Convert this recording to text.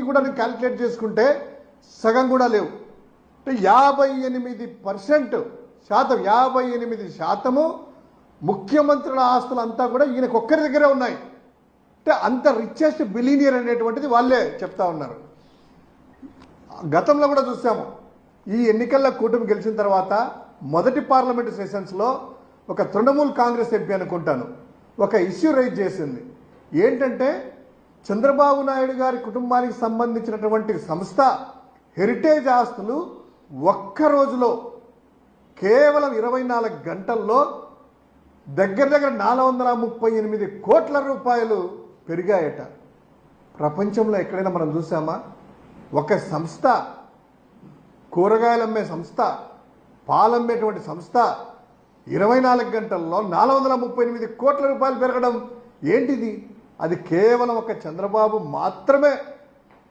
కూడా క్యాల్కులేట్ చేసుకుంటే సగం కూడా లేవు. అంటే 58% 58% ముఖ్యమంత్రుల ఆస్తులంతా కూడా ఈయనకు ఒక్కరి దగ్గరే ఉన్నాయి. అంటే అంత రిచెస్ట్ బిలీనియర్ అనేటువంటిది వాళ్ళే చెప్తా ఉన్నారు. గతంలో కూడా చూసాము, ఈ ఎన్నికల్లో కూటమి గెలిచిన తర్వాత మొదటి పార్లమెంటు సెషన్స్లో ఒక తృణమూల్ కాంగ్రెస్ ఎంపీ అనుకుంటాను ఒక ఇష్యూ రైజ్ చేసింది. ఏంటంటే చంద్రబాబు నాయుడు గారి కుటుంబానికి సంబంధించినటువంటి సంస్థ హెరిటేజ్ ఆస్తులు ఒక్క రోజులో కేవలం 24 గంటల్లో దగ్గర 438 కోట్ల రూపాయలు పెరిగాయట. ప్రపంచంలో ఎక్కడైనా మనం చూసామా? ఒక సంస్థ, కూరగాయలు అమ్మే సంస్థ, పాలమ్మేటువంటి సంస్థ 24 గంటల్లో 438 కోట్ల రూపాయలు పెరగడం ఏంటిది? అది కేవలం ఒక చంద్రబాబు మాత్రమే